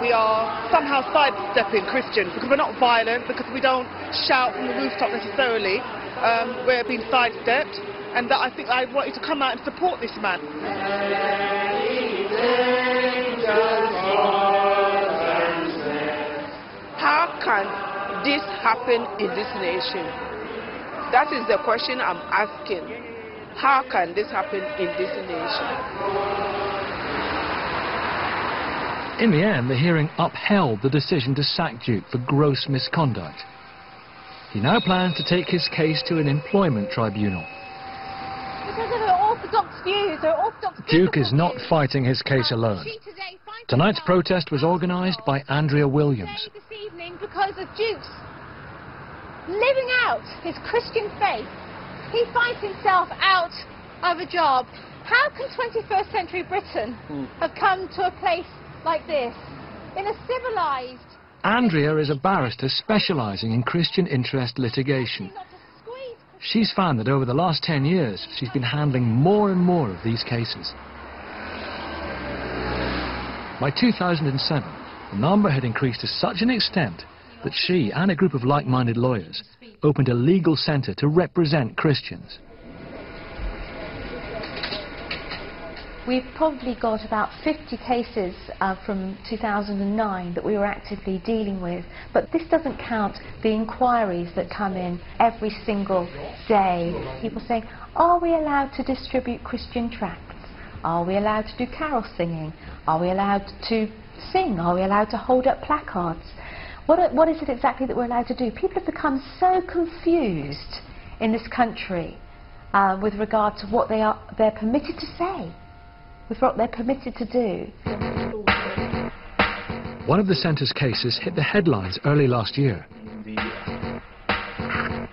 we are somehow sidestepping Christians because we're not violent, because we don't shout from the rooftop necessarily. We're being sidestepped, and that I think I want you to come out and support this man. How can this happen in this nation? That is the question I'm asking. How can this happen in this nation? In the end, the hearing upheld the decision to sack Duke for gross misconduct. He now plans to take his case to an employment tribunal. Because of her orthodox views, Duke is not fighting his case alone. Tonight's protest was organised by Andrea Williams. This evening, because of Duke's living out his Christian faith, he finds himself out of a job. How can 21st century Britain have come to a place like this, in a civilised... Andrea is a barrister specialising in Christian interest litigation. She's found that over the last 10 years, she's been handling more and more of these cases. By 2007, the number had increased to such an extent that she and a group of like-minded lawyers opened a legal centre to represent Christians. We've probably got about 50 cases from 2009 that we were actively dealing with, but this doesn't count the inquiries that come in every single day. People saying, are we allowed to distribute Christian tracts? Are we allowed to do carol singing? Are we allowed to sing? Are we allowed to hold up placards? What is it exactly that we're allowed to do? People have become so confused in this country with regard to what they're permitted to say, with what they're permitted to do. One of the centre's cases hit the headlines early last year.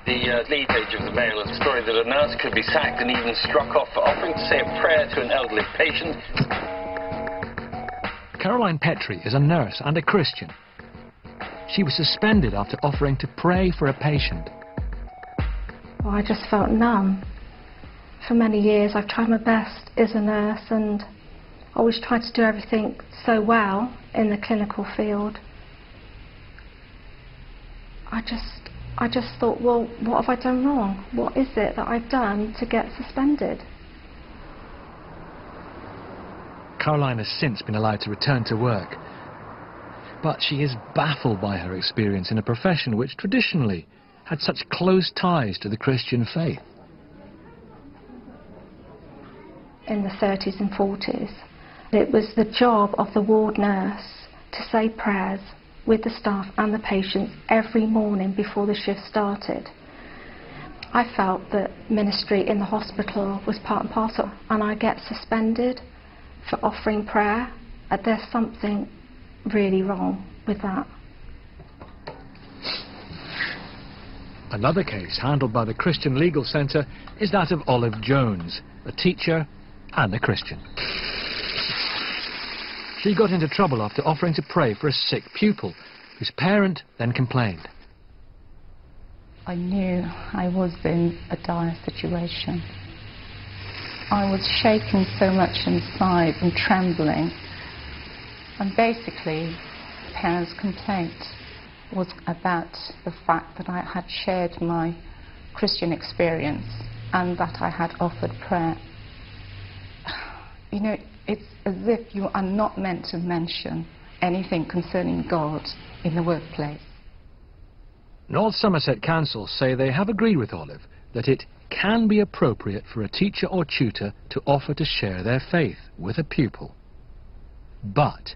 The lead page of the Mail is a story that a nurse could be sacked and even struck off for offering to say a prayer to an elderly patient. Caroline Petrie is a nurse and a Christian. She was suspended after offering to pray for a patient. Well, I just felt numb. For many years I've tried my best as a nurse and always tried to do everything so well in the clinical field. I just thought, well, what have I done wrong? What is it that I've done to get suspended? Caroline has since been allowed to return to work, but she is baffled by her experience in a profession which traditionally had such close ties to the Christian faith. In the 30s and 40s, it was the job of the ward nurse to say prayers with the staff and the patients every morning before the shift started. I felt that ministry in the hospital was part and parcel, and I get suspended for offering prayer. There's something really wrong with that. Another case handled by the Christian Legal Centre is that of Olive Jones, a teacher and a Christian. She got into trouble after offering to pray for a sick pupil, whose parent then complained. I knew I was in a dire situation. I was shaking so much inside and trembling. And basically, the parents' complaint was about the fact that I had shared my Christian experience and that I had offered prayer. You know, it's as if you are not meant to mention anything concerning God in the workplace. North Somerset Council say they have agreed with Olive that it can be appropriate for a teacher or tutor to offer to share their faith with a pupil. But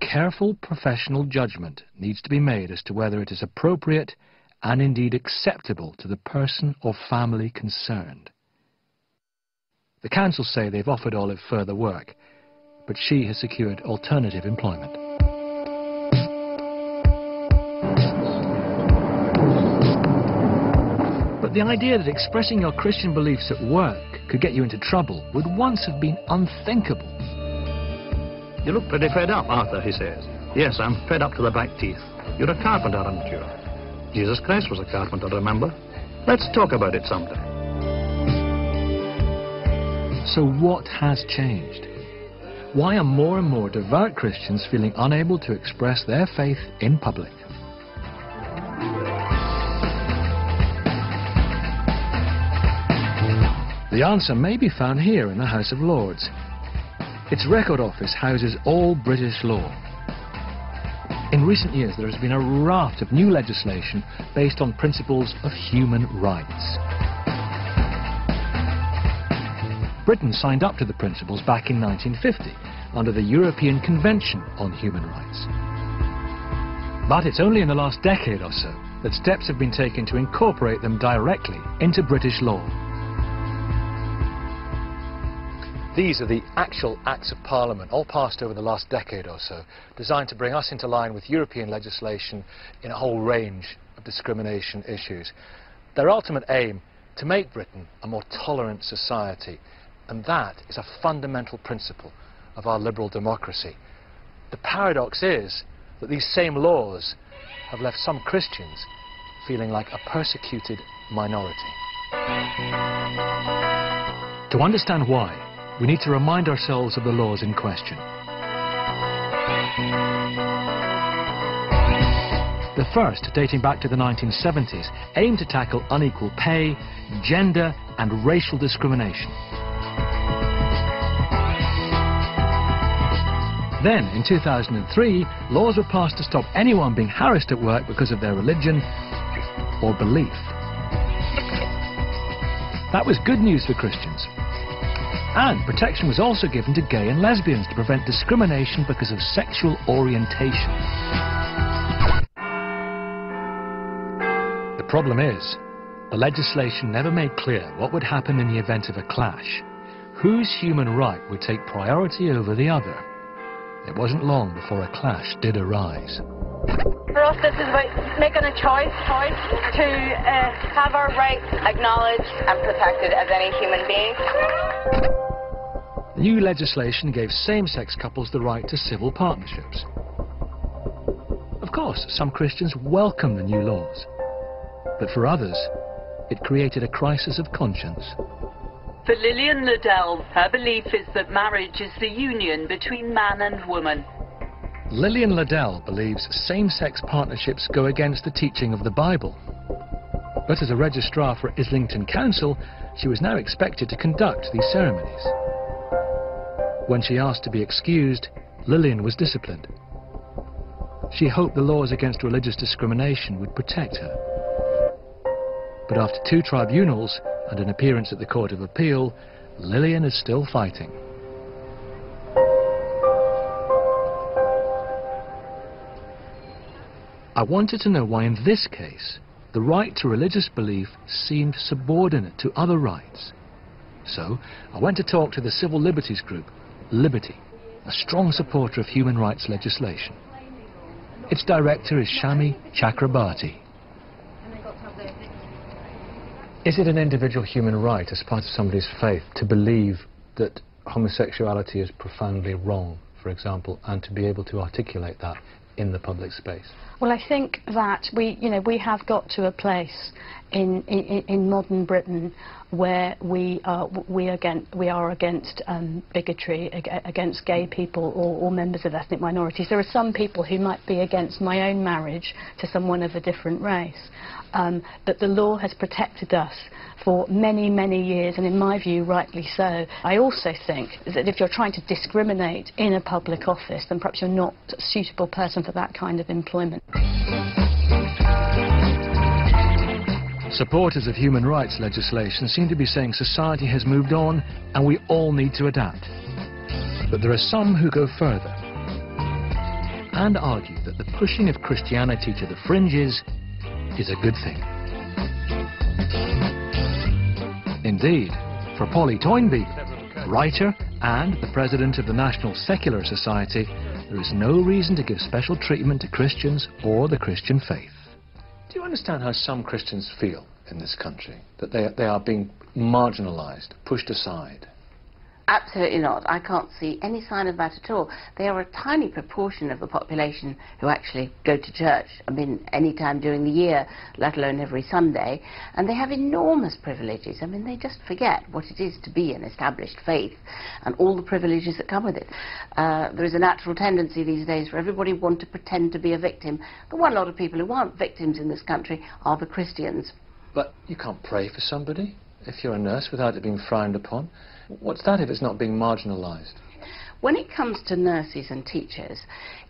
careful professional judgment needs to be made as to whether it is appropriate and indeed acceptable to the person or family concerned. The council say they've offered Olive further work, but she has secured alternative employment. But the idea that expressing your Christian beliefs at work could get you into trouble would once have been unthinkable. You look pretty fed up, Arthur, he says. Yes, I'm fed up to the back teeth. You're a carpenter, aren't you? Jesus Christ was a carpenter, remember? Let's talk about it sometime. So what has changed? Why are more and more devout Christians feeling unable to express their faith in public? The answer may be found here in the House of Lords. Its Record Office houses all British law. In recent years, there has been a raft of new legislation based on principles of human rights. Britain signed up to the principles back in 1950 under the European Convention on Human Rights. But it's only in the last decade or so that steps have been taken to incorporate them directly into British law. These are the actual Acts of Parliament, all passed over the last decade or so, designed to bring us into line with European legislation in a whole range of discrimination issues. Their ultimate aim, to make Britain a more tolerant society, and that is a fundamental principle of our liberal democracy. The paradox is that these same laws have left some Christians feeling like a persecuted minority. To understand why, we need to remind ourselves of the laws in question. The first, dating back to the 1970s, aimed to tackle unequal pay, gender and racial discrimination. Then, in 2003, laws were passed to stop anyone being harassed at work because of their religion or belief. That was good news for Christians. And protection was also given to gay and lesbians to prevent discrimination because of sexual orientation. The problem is, the legislation never made clear what would happen in the event of a clash. Whose human right would take priority over the other? It wasn't long before a clash did arise. For us, this is about making a choice to have our rights acknowledged and protected as any human being. New legislation gave same-sex couples the right to civil partnerships. Of course, some Christians welcome the new laws, but for others, it created a crisis of conscience. For Lillian Liddell, her belief is that marriage is the union between man and woman. Lillian Liddell believes same-sex partnerships go against the teaching of the Bible. But as a registrar for Islington Council, she was now expected to conduct these ceremonies. When she asked to be excused, Lillian was disciplined. She hoped the laws against religious discrimination would protect her. But after 2 tribunals and an appearance at the Court of Appeal, Lillian is still fighting. I wanted to know why in this case the right to religious belief seemed subordinate to other rights. So I went to talk to the civil liberties group, Liberty, a strong supporter of human rights legislation. Its director is Shami Chakrabarti. Is it an individual human right as part of somebody's faith to believe that homosexuality is profoundly wrong, for example, and to be able to articulate that in the public space? Well, I think that we have got to a place in modern Britain where we are against bigotry against gay people or members of ethnic minorities. There are some people who might be against my own marriage to someone of a different race, but the law has protected us for many, many years, and in my view, rightly so. I also think that if you're trying to discriminate in a public office, then perhaps you're not a suitable person for that kind of employment. Supporters of human rights legislation seem to be saying society has moved on and we all need to adapt. But there are some who go further and argue that the pushing of Christianity to the fringes is a good thing. Indeed, for Polly Toynbee, writer and the president of the National Secular Society, there is no reason to give special treatment to Christians or the Christian faith. Do you understand how some Christians feel in this country? That they are being marginalised, pushed aside? Absolutely not. I can't see any sign of that at all. They are a tiny proportion of the population who actually go to church, I mean, any time during the year, let alone every Sunday, and they have enormous privileges. I mean, they just forget what it is to be an established faith and all the privileges that come with it. There is a natural tendency these days for everybody want to pretend to be a victim. The one lot of people who aren't victims in this country are the Christians. But you can't pray for somebody if you're a nurse without it being frowned upon. What's that if it's not being marginalised? When it comes to nurses and teachers,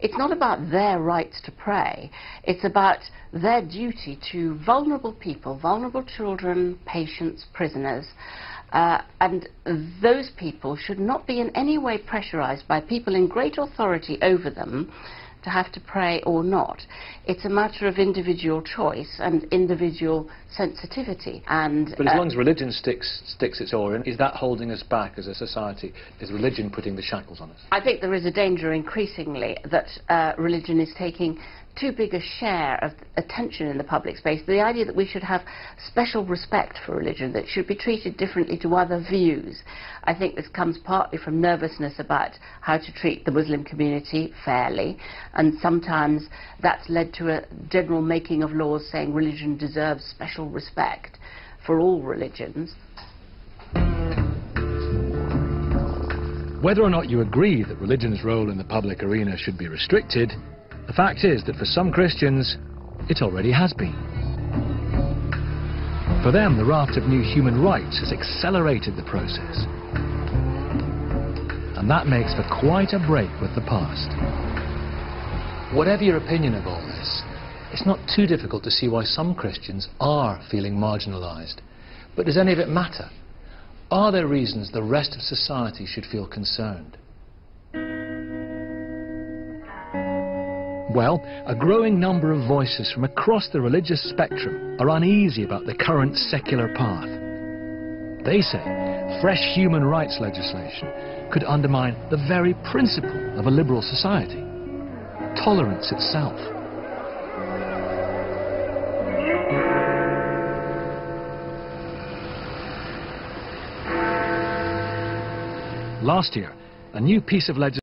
it's not about their rights to pray. It's about their duty to vulnerable people, vulnerable children, patients, prisoners, and those people should not be in any way pressurised by people in great authority over them to have to pray or not. It's a matter of individual choice and individual sensitivity. But as long as religion sticks its oar in, is that holding us back as a society? Is religion putting the shackles on us? I think there is a danger increasingly that religion is taking too big a share of attention in the public space. The idea that we should have special respect for religion, that it should be treated differently to other views, I think this comes partly from nervousness about how to treat the Muslim community fairly, and sometimes that's led to a general making of laws saying religion deserves special respect for all religions. Whether or not you agree that religion's role in the public arena should be restricted, the fact is that for some Christians, it already has been. For them, the raft of new human rights has accelerated the process. And that makes for quite a break with the past. Whatever your opinion of all this, it's not too difficult to see why some Christians are feeling marginalised. But does any of it matter? Are there reasons the rest of society should feel concerned? Well, a growing number of voices from across the religious spectrum are uneasy about the current secular path. They say fresh human rights legislation could undermine the very principle of a liberal society, tolerance itself. Last year, a new piece of legislation